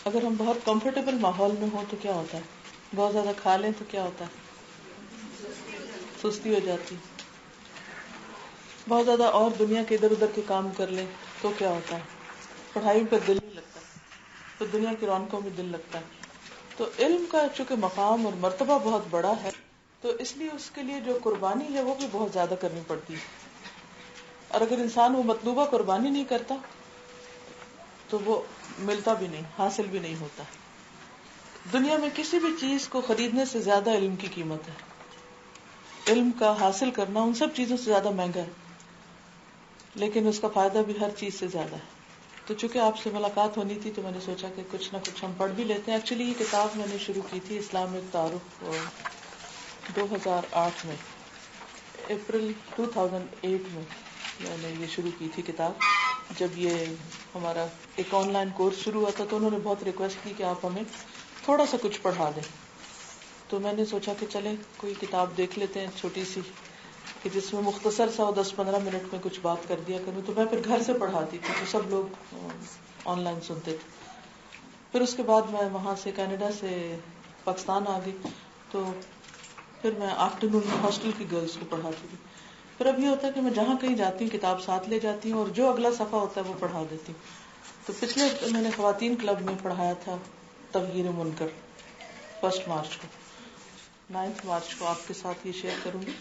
اگر ہم بہت کمفرٹیبل ماحول میں ہوں تو کیا ہوتا ہے؟ بہت زیادہ کھا لیں تو کیا ہوتا ہے؟ سستی ہو جاتی. بہت زیادہ اور دنیا کے ادھر ادھر کے کام کر لیں تو کیا ہوتا ہے؟ پڑھائی پر دل نہیں لگتا، تو دنیا کی رونقوں میں دل لگتا ہے. تو علم کا چونکہ مقام اور مرتبہ بہت بڑا ہے، تو اس لیے اس کے لیے جو قربانی ہے وہ بھی بہت زیادہ کرنی پڑتی ہے. اور اگر انسان وہ مطلوبہ قربانی نہیں کرتا تو وہ ملتا بھی نہیں، حاصل بھی نہیں ہوتا. دنیا میں کسی بھی چیز کو خریدنے سے زیادہ علم کی قیمت ہے. علم کا حاصل کرنا ان سب چیزوں سے زیادہ مہنگا ہے، لیکن اس کا فائدہ بھی ہر چیز سے زیادہ ہے. تو چونکہ آپ سے ملاقات ہونی تھی تو میں نے سوچا کہ کچھ نہ کچھ ہم پڑھ بھی لیتے ہیں. ایکچولی یہ کتاب میں نے شروع کی تھی اسلامک تعارف 2008 میں، اپریل 2008 میں نے یہ شروع کی تھی کتاب. جب یہ ہمارا ایک آن لائن کورس شروع ہوا تھا تو انہوں نے بہت ریکویسٹ کی کہ آپ ہمیں تھوڑا سا کچھ پڑھا دیں. تو میں نے سوچا کہ چلیں کوئی کتاب دیکھ لیتے ہیں چھوٹی سی، کہ جس میں مختصر سا 10-15 منٹ میں کچھ بات کر دیا کروں. تو میں پھر گھر سے پڑھاتی تھی تو سب لوگ آن لائن سنتے تھے. پھر اس کے بعد میں وہاں سے کینیڈا سے پاکستان آ گئی، تو پھر میں آفٹرنون میں ہاسٹل کی گرلز کو پڑھاتی تھی. پھر اب یہ ہوتا ہے کہ میں جہاں کہیں جاتی ہوں کتاب ساتھ لے جاتی ہوں اور جو اگلا صفحہ ہوتا ہے وہ پڑھا دیتی ہوں. تو پچھلے ہفتے میں نے خواتین کلب میں پڑھایا تھا تغییر منکر 1 مارچ کو. 9 مارچ کو آپ کے ساتھ یہ شیئر کروں گی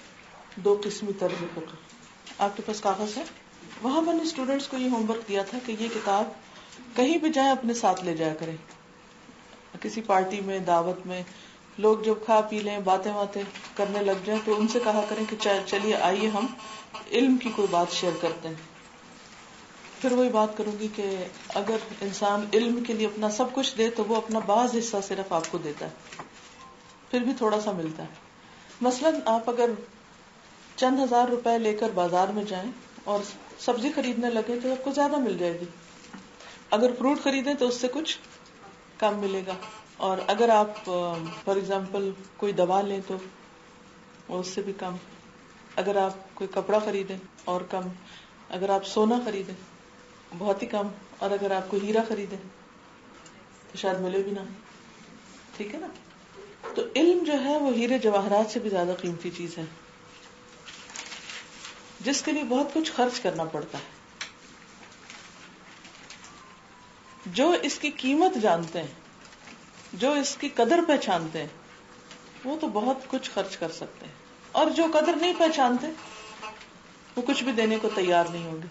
2 قسمی طرز فقہ. آپ کے پاس کاغذ ہے؟ وہاں میں نے اسٹوڈینٹس کو یہ ہوم ورک دیا تھا کہ یہ کتاب کہیں بھی جائیں اپنے ساتھ لے جایا کریں. کسی پارٹی میں، دعوت میں، لوگ جب کھا پی لیں باتیں کرنے لگ جائیں تو ان سے کہا کریں کہ چلیے آئیے ہم علم کی کوئی بات شیئر کرتے ہیں. پھر وہی بات کروں گی کہ اگر انسان علم کے لیے اپنا سب کچھ دے تو وہ اپنا بعض حصہ صرف آپ کو دیتا ہے، پھر بھی تھوڑا سا ملتا ہے. مثلاً آپ اگر چند ہزار روپے لے کر بازار میں جائیں اور سبزی خریدنے لگے تو آپ کو زیادہ مل جائے گی. اگر فروٹ خریدیں تو اس سے کچھ کم ملے گا. اور اگر آپ فار ایگزامپل کوئی دوا لیں تو اس سے بھی کم. اگر آپ کوئی کپڑا خریدیں اور کم. اگر آپ سونا خریدیں بہت ہی کم. اور اگر آپ کوئی ہیرا خریدیں تو شاید ملے بھی نہ. ٹھیک ہے نا؟ تو علم جو ہے وہ ہیرے جواہرات سے بھی زیادہ قیمتی چیز ہے، جس کے لیے بہت کچھ خرچ کرنا پڑتا ہے. جو اس کی قیمت جانتے ہیں، جو اس کی قدر پہچانتے ہیں، وہ تو بہت کچھ خرچ کر سکتے ہیں. اور جو قدر نہیں پہچانتے وہ کچھ بھی دینے کو تیار نہیں ہوں گے.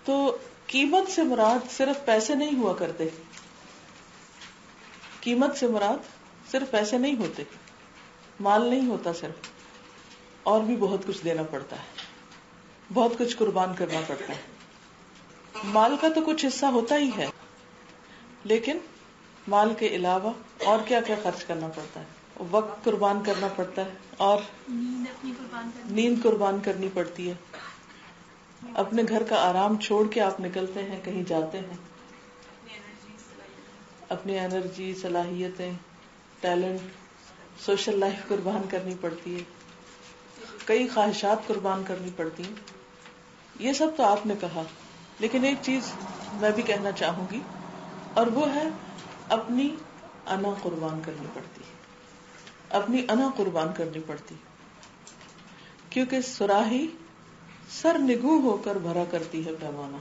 تو قیمت سے مراد صرف پیسے نہیں ہوا کرتے. قیمت سے مراد صرف پیسے نہیں ہوتے، مال نہیں ہوتا صرف، اور بھی بہت کچھ دینا پڑتا ہے، بہت کچھ قربان کرنا پڑتا ہے. مال کا تو کچھ حصہ ہوتا ہی ہے، لیکن مال کے علاوہ اور کیا کیا خرچ کرنا پڑتا ہے. وقت قربان کرنا پڑتا ہے، اور نیند قربان کرنی پڑتی ہے. اپنے گھر کا آرام چھوڑ کے آپ نکلتے ہیں، کہیں جاتے ہیں. اپنی انرجی، صلاحیتیں، ٹیلنٹ، سوشل لائف قربان کرنی پڑتی ہے. کئی خواہشات قربان کرنی پڑتی ہیں. یہ سب تو آپ نے کہا، لیکن ایک چیز میں بھی کہنا چاہوں گی، اور وہ ہے اپنی انا قربان کرنی پڑتی ہے. اپنی انا قربان کرنی پڑتی، کیونکہ صراحی سر نگوں ہو کر بھرا کرتی ہے پیمانہ.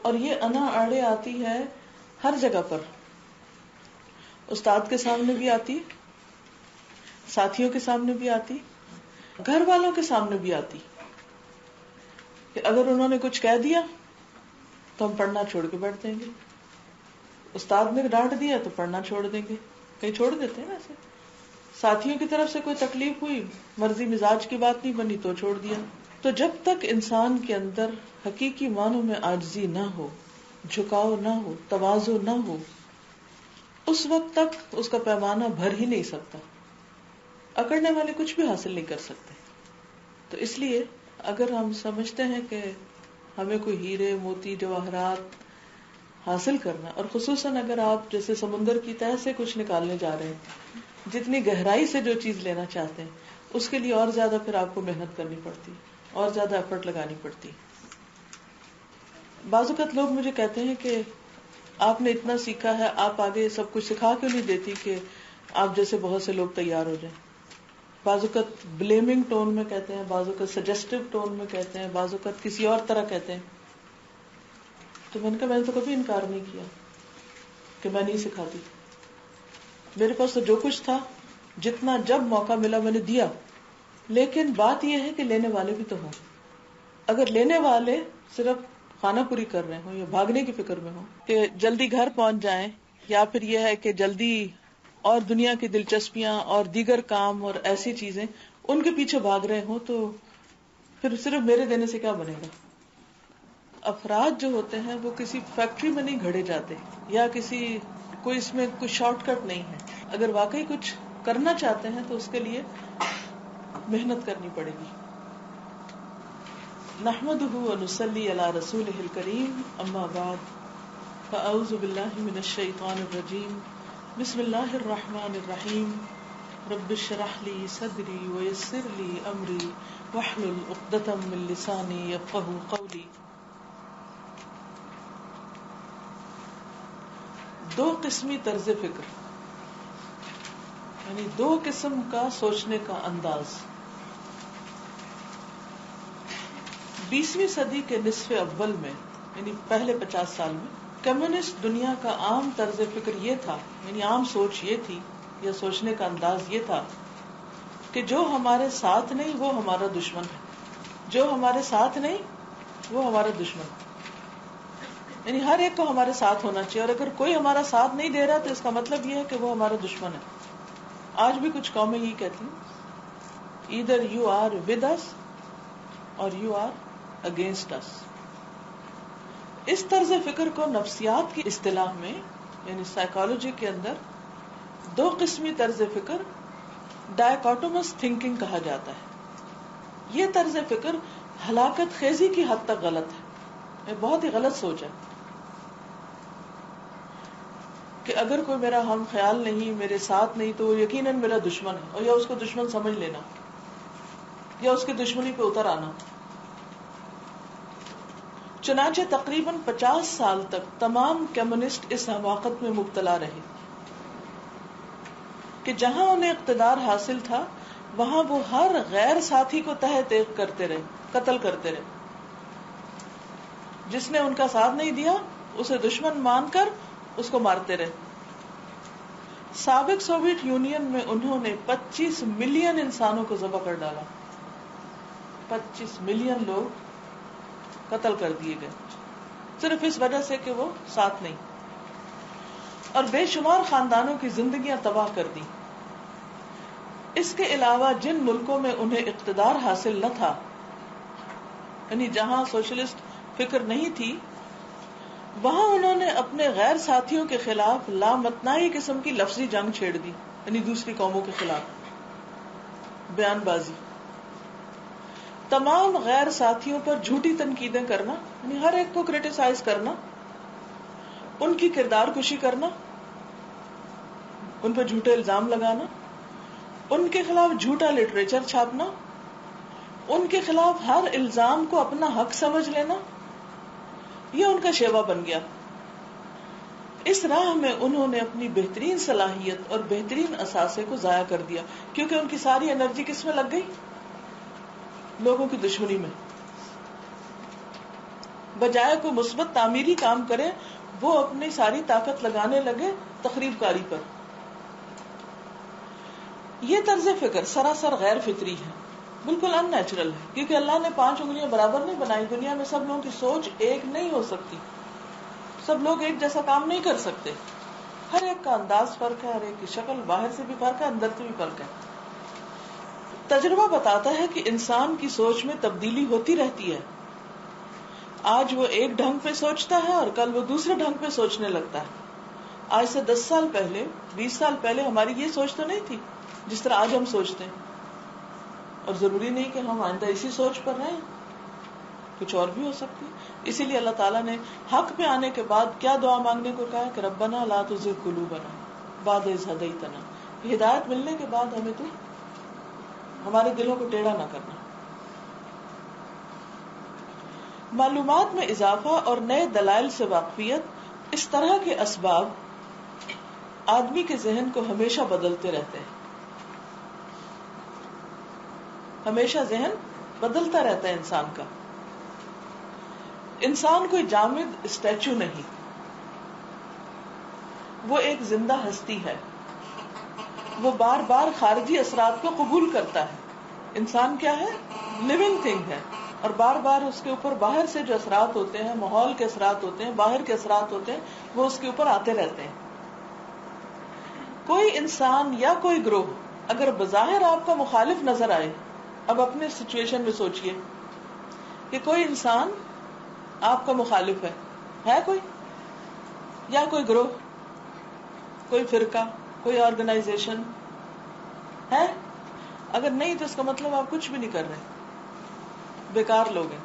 اور یہ انا آڑے آتی ہے ہر جگہ پر. استاد کے سامنے بھی آتی، ساتھیوں کے سامنے بھی آتی، گھر والوں کے سامنے بھی آتی. کہ اگر انہوں نے کچھ کہہ دیا تو ہم پڑھنا چھوڑ کے بیٹھ جائیں گے. استاد نے ڈانٹ دیا تو پڑھنا چھوڑ دیں گے. کہیں چھوڑ دیتے ہیں نا ایسے. ساتھیوں کی طرف سے کوئی تکلیف ہوئی، مرضی مزاج کی بات نہیں بنی تو چھوڑ دیا. تو جب تک انسان کے اندر حقیقی معنوں میں عاجزی نہ ہو، جھکاؤ نہ ہو، تواضع نہ ہو، اس وقت تک اس کا پیمانہ بھر ہی نہیں سکتا. اکڑنے والے کچھ بھی حاصل نہیں کر سکتے. تو اس لیے اگر ہم سمجھتے ہیں کہ ہمیں کوئی ہیرے موتی جواہرات حاصل کرنا، اور خصوصاً اگر آپ جیسے سمندر کی تہہ سے کچھ نکالنے جا رہے ہیں، جتنی گہرائی سے جو چیز لینا چاہتے ہیں، اس کے لیے اور زیادہ پھر آپ کو محنت کرنی پڑتی، اور زیادہ ایفرٹ لگانی پڑتی. بعض اوقات لوگ مجھے کہتے ہیں کہ آپ نے اتنا سیکھا ہے، آپ آگے سب کچھ سکھا کیوں نہیں دیتی کہ آپ جیسے بہت سے لوگ تیار ہو جائیں؟ بعض اوقات بلیمنگ ٹون میں کہتے ہیں، بعض اوقات سجیسٹو ٹون میں کہتے ہیں، بعض اوقات کسی اور طرح کہتے ہیں. تو میں نے کہا میں نے تو کبھی انکار نہیں کیا کہ میں نہیں سکھاتی. میرے پاس تو جو کچھ تھا، جتنا جب موقع ملا میں نے دیا. لیکن بات یہ ہے کہ لینے والے بھی تو ہوں. اگر لینے والے صرف خانہ پوری کر رہے ہوں یا بھاگنے کی فکر میں ہوں کہ جلدی گھر پہنچ جائیں، یا پھر یہ ہے کہ جلدی اور دنیا کی دلچسپیاں اور دیگر کام اور ایسی چیزیں ان کے پیچھے بھاگ رہے ہوں، تو پھر صرف میرے دینے سے کیا بنے گا؟ افراد جو ہوتے ہیں وہ کسی فیکٹری میں نہیں گھڑے جاتے، یا کوئی اس میں کوئی شارٹ کٹ نہیں ہے. اگر واقعی کچھ کرنا چاہتے ہیں تو اس کے لیے محنت کرنی پڑے گی. نحمده ونصلي على رسوله الكريم، اما بعد، فاعوذ بالله من الشيطان الرجيم، بسم الله الرحمن الرحيم، رب اشرح لي صدري ويسر لي امري واحلل عقدة من لساني يفقهوا قولي. دو قسمی طرز فکر، یعنی دو قسم کا سوچنے کا انداز. 20ویں صدی کے نصف اول میں، یعنی پہلے 50 سال میں، کمیونسٹ دنیا کا عام طرز فکر یہ تھا، یعنی عام سوچ یہ تھی یا سوچنے کا انداز یہ تھا کہ جو ہمارے ساتھ نہیں وہ ہمارا دشمن ہے، جو ہمارے ساتھ نہیں وہ ہمارا دشمن ہے. یعنی ہر ایک کو ہمارے ساتھ ہونا چاہیے، اور اگر کوئی ہمارا ساتھ نہیں دے رہا تو اس کا مطلب یہ ہے کہ وہ ہمارا دشمن ہے. آج بھی کچھ قومیں یہ کہتی ہیں، either you are with us or you are against us. اس طرز فکر کو نفسیات کی اصطلاح میں، یعنی سائیکالوجی کے اندر، دو قسمی طرز فکر ڈائیکاٹومس تھنکنگ کہا جاتا ہے. یہ طرز فکر ہلاکت خیزی کی حد تک غلط ہے، یہ بہت ہی غلط سوچ ہے کہ اگر کوئی میرا ہم خیال نہیں، میرے ساتھ نہیں، تو وہ یقیناً میرا دشمن ہے، اور یا اس کو دشمن سمجھ لینا یا اس کی دشمنی پہ اتر آنا. چنانچہ تقریباً 50 سال تک تمام کمیونسٹ اس حماقت میں مبتلا رہے کہ جہاں انہیں اقتدار حاصل تھا وہاں وہ ہر غیر ساتھی کو تہہ تیغ کرتے رہے، قتل کرتے رہے. جس نے ان کا ساتھ نہیں دیا اسے دشمن مان کر اس کو مارتے رہے. سابق سوویت یونین میں انہوں نے 25 ملین انسانوں کو ذبح کر ڈالا. 25 ملین لوگ قتل کر دیے گئے صرف اس وجہ سے کہ وہ ساتھ نہیں، اور بے شمار خاندانوں کی زندگیاں تباہ کر دی. اس کے علاوہ جن ملکوں میں انہیں اقتدار حاصل نہ تھا، یعنی جہاں سوشلسٹ فکر نہیں تھی، وہاں انہوں نے اپنے غیر ساتھیوں کے خلاف لامتناہی قسم کی لفظی جنگ چھیڑ دی، یعنی دوسری قوموں کے خلاف بیان بازی، تمام غیر ساتھیوں پر جھوٹی تنقیدیں کرنا، یعنی ہر ایک کو کرٹیسائز کرنا، ان کی کردار کشی کرنا، ان پر جھوٹے الزام لگانا، ان کے خلاف جھوٹا لٹریچر چھاپنا، ان کے خلاف ہر الزام کو اپنا حق سمجھ لینا، یہ ان کا شیوا بن گیا. اس راہ میں انہوں نے اپنی بہترین صلاحیت اور بہترین اثاثے کو ضائع کر دیا، کیونکہ ان کی ساری انرجی کس میں لگ گئی؟ لوگوں کی دشمنی میں. بجائے کوئی مثبت تعمیری کام کرے وہ اپنی ساری طاقت لگانے لگے تخریب کاری پر. یہ طرز فکر سراسر غیر فطری ہے، بالکل ان نیچرل ہے، کیونکہ اللہ نے 5 انگلیاں برابر نہیں بنائی. دنیا میں سب لوگوں کی سوچ ایک نہیں ہو سکتی، سب لوگ ایک جیسا کام نہیں کر سکتے. ہر ایک کا انداز فرق ہے، ہر ایک کی شکل باہر سے بھی فرق ہے، اندر سے بھی فرق ہے. تجربہ بتاتا ہے کہ انسان کی سوچ میں تبدیلی ہوتی رہتی ہے. آج وہ ایک ڈھنگ پہ سوچتا ہے اور کل وہ دوسرے ڈھنگ پہ سوچنے لگتا ہے. آج سے 10 سال پہلے، 20 سال پہلے ہماری یہ سوچ تو نہیں تھی جس طرح آج ہم سوچتے ہیں، اور ضروری نہیں کہ ہم آئندہ اسی سوچ پر رہیں، کچھ اور بھی ہو سکتی. اسی لیے اللہ تعالیٰ نے حق پہ آنے کے بعد کیا دعا مانگنے کو کہا کہ ربنا لا تزغ قلوبنا بعد اذ ہدیتنا، ہدایت ملنے کے بعد ہمیں تو ہمارے دلوں کو ٹیڑھا نہ کرنا. معلومات میں اضافہ اور نئے دلائل سے واقفیت اس طرح کے اسباب آدمی کے ذہن کو ہمیشہ بدلتے رہتے ہیں. ہمیشہ ذہن بدلتا رہتا ہے انسان کا. انسان کوئی جامد اسٹیچو نہیں، وہ ایک زندہ ہستی ہے. وہ بار بار خارجی اثرات کو قبول کرتا ہے. انسان کیا ہے؟ لیونگ تھنگ ہے، اور بار بار اس کے اوپر باہر سے جو اثرات ہوتے ہیں، ماحول کے اثرات ہوتے ہیں، باہر کے اثرات ہوتے ہیں، وہ اس کے اوپر آتے رہتے ہیں. کوئی انسان یا کوئی گروہ اگر بظاہر آپ کا مخالف نظر آئے، اب اپنے سچویشن میں سوچئے کہ کوئی انسان آپ کا مخالف ہے کوئی، یا کوئی گروہ، کوئی فرقہ، کوئی آرگنائزیشن ہے. اگر نہیں تو اس کا مطلب آپ کچھ بھی نہیں کر رہے، بیکار لوگ ہیں.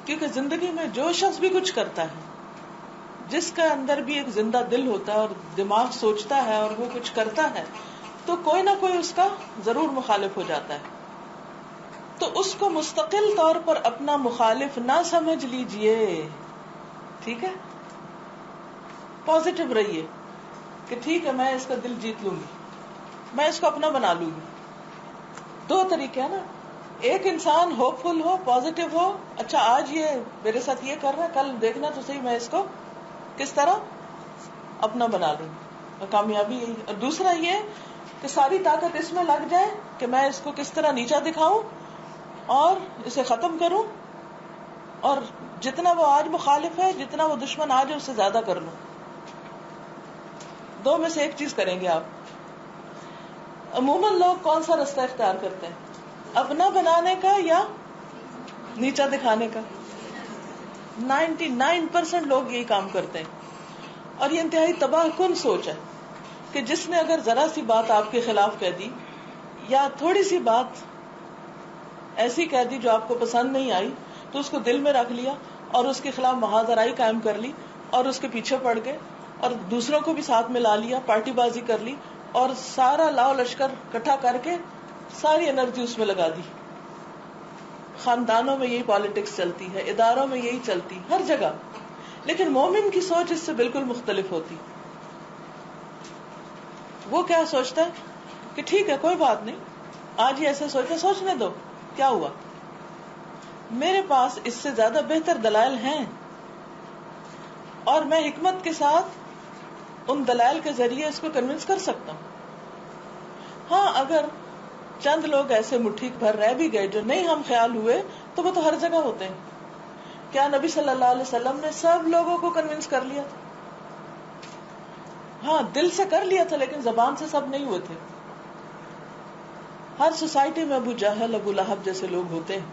کیونکہ زندگی میں جو شخص بھی کچھ کرتا ہے، جس کا اندر بھی ایک زندہ دل ہوتا ہے اور دماغ سوچتا ہے اور وہ کچھ کرتا ہے، تو کوئی نہ کوئی اس کا ضرور مخالف ہو جاتا ہے. تو اس کو مستقل طور پر اپنا مخالف نہ سمجھ لیجئے، ٹھیک ہے؟ پازیٹو رہیے کہ ٹھیک ہے، میں اس کا دل جیت لوں گی، میں اس کو اپنا بنا لوں گی. دو طریقے ہیں نا، ایک انسان ہوپ فل ہو، پازیٹو ہو، اچھا آج یہ میرے ساتھ یہ کر رہا ہے، کل دیکھنا تو صحیح میں اس کو کس طرح اپنا بنا لوں گی، اور کامیابی یہی. اور دوسرا یہ کہ ساری طاقت اس میں لگ جائے کہ میں اس کو کس طرح نیچا دکھاؤں اور اسے ختم کروں، اور جتنا وہ آج مخالف ہے، جتنا وہ دشمن آج ہے، اس سے زیادہ کر لوں. دو میں سے ایک چیز کریں گے آپ. عموماً لوگ کون سا رستہ اختیار کرتے ہیں؟ اپنا بنانے کا یا نیچا دکھانے کا؟ 99% لوگ یہی کام کرتے ہیں. اور یہ انتہائی تباہ کن سوچ ہے کہ جس نے اگر ذرا سی بات آپ کے خلاف کہہ دی، یا تھوڑی سی بات ایسی کہہ دی جو آپ کو پسند نہیں آئی، تو اس کو دل میں رکھ لیا اور اس کے خلاف محاذرائی قائم کر لی، اور اس کے پیچھے پڑ گئے، اور دوسروں کو بھی ساتھ میں لا لیا، پارٹی بازی کر لی، اور سارا لاؤ لشکر اکٹھا کر کے ساری انرجی اس میں لگا دی. خاندانوں میں یہی پالیٹکس چلتی ہے، اداروں میں یہی چلتی، ہر جگہ. لیکن مومن کی سوچ اس سے بالکل مختلف ہوتی. وہ کیا سوچتا ہے کہ ٹھیک ہے، کوئی بات نہیں، آج ہی ایسے سوچنے دو، کیا ہوا، میرے پاس اس سے زیادہ بہتر دلائل ہیں، اور میں حکمت کے ساتھ ان دلائل کے ذریعے اس کو کنونس کر سکتا ہوں. ہاں، اگر چند لوگ ایسے مٹھی بھر رہ بھی گئے جو نہیں ہم خیال ہوئے، تو وہ تو ہر جگہ ہوتے ہیں. کیا نبی صلی اللہ علیہ وسلم نے سب لوگوں کو کنونس کر لیا تھا؟ ہاں، دل سے کر لیا تھا، لیکن زبان سے سب نہیں ہوئے تھے. ہر سوسائٹی میں ابو جہل، ابو لہب جیسے لوگ ہوتے ہیں.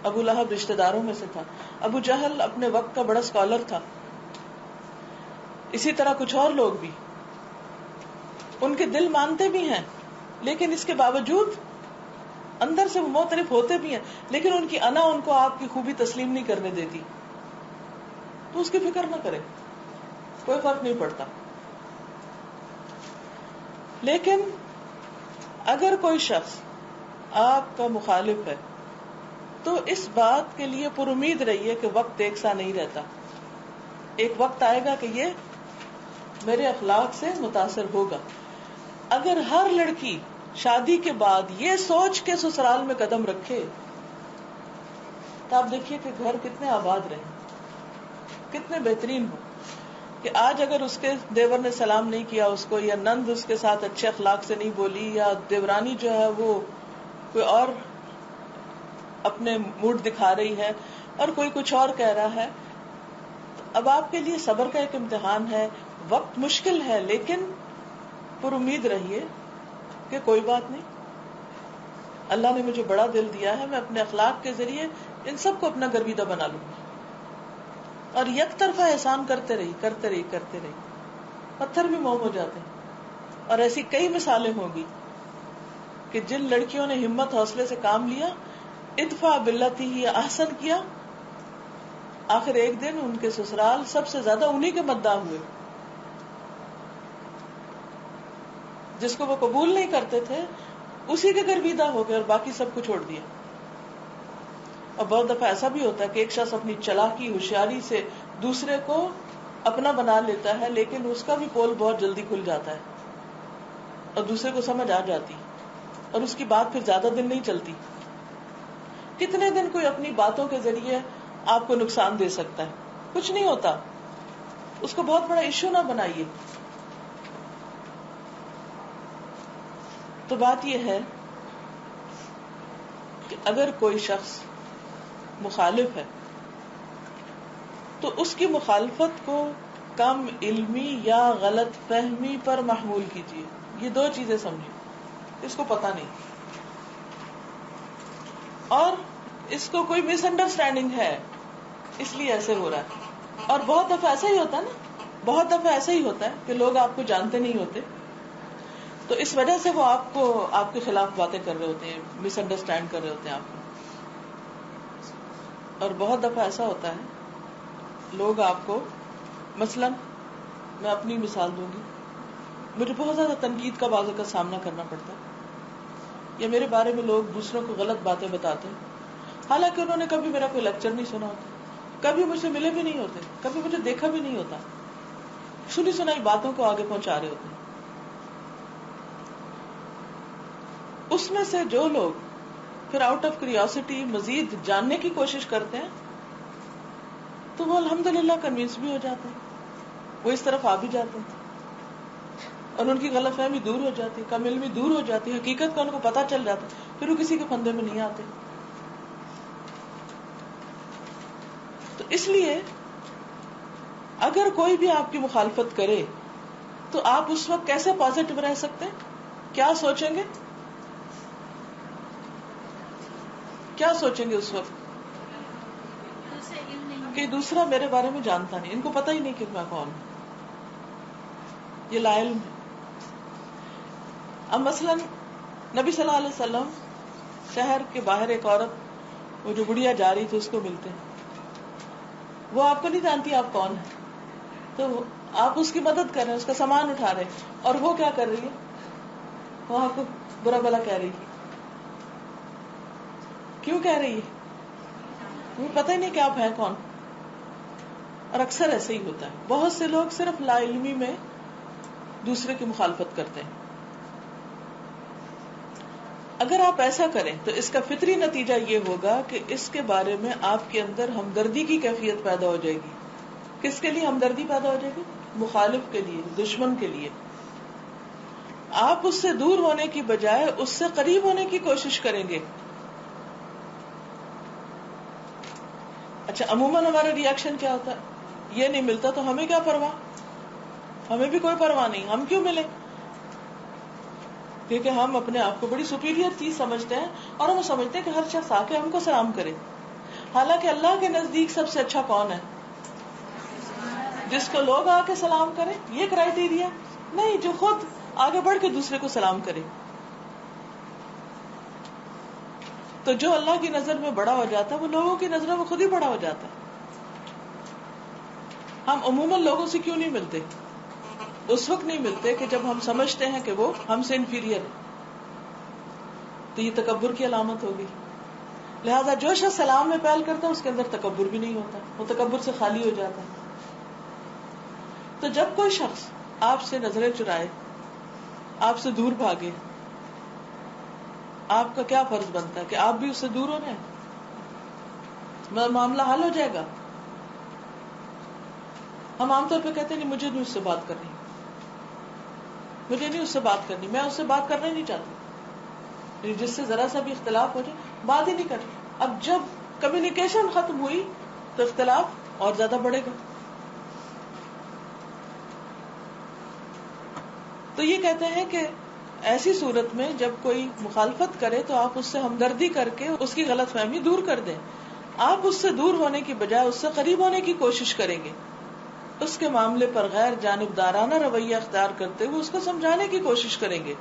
ابو لہب رشتہ داروں میں سے تھا. ابو جہل اپنے وقت کا بڑا اسکالر تھا. اسی طرح کچھ اور لوگ بھی، ان کے دل مانتے بھی ہیں، لیکن اس کے باوجود اندر سے وہ معترف ہوتے بھی ہیں، لیکن ان کی انا ان کو آپ کی خوبی تسلیم نہیں کرنے دیتی. تو اس کی فکر نہ کرے، کوئی فرق نہیں پڑتا. لیکن اگر کوئی شخص آپ کا مخالف ہے، تو اس بات کے لیے پر امید رہیے کہ وقت ایک سا نہیں رہتا. ایک وقت آئے گا کہ یہ میرے اخلاق سے متاثر ہوگا. اگر ہر لڑکی شادی کے بعد یہ سوچ کے سسرال میں قدم رکھے، تو آپ دیکھیے کہ گھر کتنے آباد رہے، کتنے بہترین ہو. کہ آج اگر اس کے دیور نے سلام نہیں کیا اس کو، یا نند اس کے ساتھ اچھے اخلاق سے نہیں بولی، یا دیورانی جو ہے وہ کوئی اور اپنے موڈ دکھا رہی ہے اور کوئی کچھ اور کہہ رہا ہے، تو اب آپ کے لیے صبر کا ایک امتحان ہے. وقت مشکل ہے، لیکن پر امید رہیے کہ کوئی بات نہیں، اللہ نے مجھے بڑا دل دیا ہے، میں اپنے اخلاق کے ذریعے ان سب کو اپنا گرویدہ بنا لوں گی. اور یک طرفہ احسان کرتے رہی. پتھر بھی موم ہو جاتے ہیں. اور ایسی کئی مثالیں ہوں گی کہ جن لڑکیوں نے ہمت حوصلے سے کام لیا، ادفع باللتی ہی احسن کیا، آخر ایک دن ان کے سسرال سب سے زیادہ انہی کے مداح ہوئے. جس کو وہ قبول نہیں کرتے تھے اسی کے گرویدہ ہو گئے، اور باقی سب کو چھوڑ دیا. اور بہت دفعہ ایسا بھی ہوتا ہے کہ ایک شخص اپنی چالاکی ہوشیاری سے دوسرے کو اپنا بنا لیتا ہے، لیکن اس کا بھی پول بہت جلدی کھل جاتا ہے اور دوسرے کو سمجھ آ جاتی اور اس کی بات پھر زیادہ دن نہیں چلتی. کتنے دن کوئی اپنی باتوں کے ذریعے آپ کو نقصان دے سکتا ہے؟ کچھ نہیں ہوتا. اس کو بہت بڑا ایشو نہ بنائیے. تو بات یہ ہے کہ اگر کوئی شخص مخالف ہے تو اس کی مخالفت کو کم علمی یا غلط فہمی پر محمول کیجیے. یہ دو چیزیں سمجھیں. اس کو پتہ نہیں اور اس کو کوئی مس انڈرسٹینڈنگ ہے اس لیے ایسے ہو رہا ہے. اور بہت دفعہ ایسا ہی ہوتا ہے نا، بہت دفعہ ایسا ہی ہوتا ہے کہ لوگ آپ کو جانتے نہیں ہوتے، تو اس وجہ سے وہ آپ کے خلاف باتیں کر رہے ہوتے ہیں، مس انڈرسٹینڈ کر رہے ہوتے ہیں آپ کو. اور بہت دفعہ ایسا ہوتا ہے لوگ آپ کو، مثلا میں اپنی مثال دوں گی، مجھے بہت زیادہ تنقید کا بازو کا سامنا کرنا پڑتا ہے، یا میرے بارے میں لوگ دوسروں کو غلط باتیں بتاتے ہیں حالانکہ انہوں نے کبھی میرا کوئی لیکچر نہیں سنا ہوتا، کبھی مجھ سے ملے بھی نہیں ہوتے، کبھی مجھے دیکھا بھی نہیں ہوتا، سنی سنائی باتوں کو آگے پہنچا رہے ہوتے ہیں. اس میں سے جو لوگ پھر آؤٹ آف کیوریوسٹی مزید جاننے کی کوشش کرتے ہیں تو وہ الحمدللہ کنوینس بھی ہو جاتے ہیں، وہ اس طرف آ بھی جاتے ہیں اور ان کی غلط فہمی دور ہو جاتی ہے، کم علمی دور ہو جاتی ہے، حقیقت کا ان کو پتہ چل جاتا ہے، پھر وہ کسی کے پھندے میں نہیں آتے. تو اس لیے اگر کوئی بھی آپ کی مخالفت کرے تو آپ اس وقت کیسے پازیٹو رہ سکتے ہیں؟ کیا سوچیں گے؟ کیا سوچیں گے اس وقت کہ دوسرا میرے بارے میں جانتا نہیں، ان کو پتہ ہی نہیں کہ میں کون ہوں، یہ لا علم ہے. اب مثلا نبی صلی اللہ علیہ وسلم شہر کے باہر ایک عورت، وہ جو بڑھیا جا رہی تھی، اس کو ملتے ہیں. وہ آپ کو نہیں جانتی آپ کون ہیں، تو آپ اس کی مدد کر رہے ہیں، اس کا سامان اٹھا رہے ہیں، اور وہ کیا کر رہی ہے؟ وہ آپ کو برا بلا کہہ رہی ہے. کیوں کہہ رہی ہے؟ مجھے پتہ ہی نہیں کہ آپ ہیں کون. اور اکثر ایسے ہی ہوتا ہے، بہت سے لوگ صرف لا علمی میں دوسرے کی مخالفت کرتے ہیں. اگر آپ ایسا کریں تو اس کا فطری نتیجہ یہ ہوگا کہ اس کے بارے میں آپ کے اندر ہمدردی کی کیفیت پیدا ہو جائے گی. کس کے لیے ہمدردی پیدا ہو جائے گی؟ مخالف کے لیے، دشمن کے لیے. آپ اس سے دور ہونے کی بجائے اس سے قریب ہونے کی کوشش کریں گے. اچھا، عموماً ہمارا ری ایکشن کیا ہوتا ہے؟ یہ نہیں ملتا تو ہمیں کیا پرواہ، ہمیں بھی کوئی پرواہ نہیں، ہم کیوں ملیں؟ کیونکہ ہم اپنے آپ کو بڑی سپیریئر چیز سمجھتے ہیں اور ہم سمجھتے ہیں کہ ہر شخص آ کے ہم کو سلام کرے. حالانکہ اللہ کے نزدیک سب سے اچھا کون ہے؟ جس کو لوگ آ کے سلام کریں. یہ کرائیٹیریا نہیں، جو خود آگے بڑھ کے دوسرے کو سلام کرے. تو جو اللہ کی نظر میں بڑا ہو جاتا ہے وہ لوگوں کی نظروں میں خود ہی بڑا ہو جاتا ہے. ہم عموماً لوگوں سے کیوں نہیں ملتے؟ اس وقت نہیں ملتے کہ جب ہم سمجھتے ہیں کہ وہ ہم سے انفیریئر ہے. تو یہ تکبر کی علامت ہوگی. لہذا جو شخص سلام میں پہل کرتا ہے اس کے اندر تکبر بھی نہیں ہوتا، وہ تکبر سے خالی ہو جاتا ہے. تو جب کوئی شخص آپ سے نظریں چرائے، آپ سے دور بھاگے، آپ کا کیا فرض بنتا ہے کہ آپ بھی اس سے دور ہو رہے ہیں؟ معاملہ حل ہو جائے گا. ہم عام طور پہ کہتے ہیں نہیں، مجھے نہیں اس سے بات کرنی، مجھے نہیں اس سے بات کرنی، میں اس سے بات کرنا ہی نہیں چاہتی. جس سے ذرا سا بھی اختلاف ہو جائے بات ہی نہیں کرنی. اب جب کمیونیکیشن ختم ہوئی تو اختلاف اور زیادہ بڑھے گا. تو یہ کہتے ہیں کہ ایسی صورت میں جب کوئی مخالفت کرے تو آپ اس سے ہمدردی کر کے اس کی غلط فہمی دور کر دیں. آپ اس سے دور ہونے کی بجائے اس سے قریب ہونے کی کوشش کریں گے. اس کے معاملے پر غیر جانبدارانہ رویہ اختیار کرتے ہوئے اس کو سمجھانے کی کوشش کریں گے.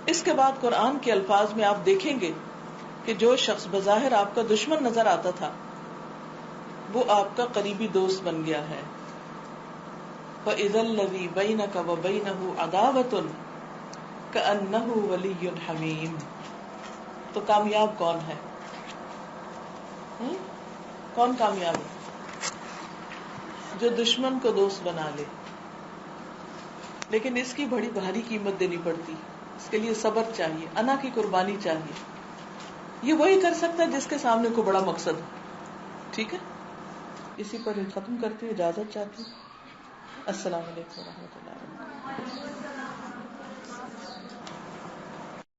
اس کے بعد قرآن کے الفاظ میں آپ دیکھیں گے کہ جو شخص بظاہر آپ کا دشمن نظر آتا تھا وہ آپ کا قریبی دوست بن گیا ہے. فَإِذَا الَّذِي بَيْنَكَ وَبَيْنَهُ عَدَاوَةٌ كَأَنَّهُ وَلِيٌّ حَمِيمٌ. تو کامیاب کون ہے؟ کون کامیاب ہے؟ جو دشمن کو دوست بنا لے. لیکن اس کی بڑی بھاری قیمت دینی پڑتی، اس کے لیے صبر چاہیے، انا کی قربانی چاہیے. یہ وہی کر سکتا ہے جس کے سامنے کوئی بڑا مقصد ہو. ٹھیک ہے، اسی پر ختم کرتی ہوں، اجازت چاہتی ہوں. السلام علیکم ورحمۃ اللہ وبرکاتہ.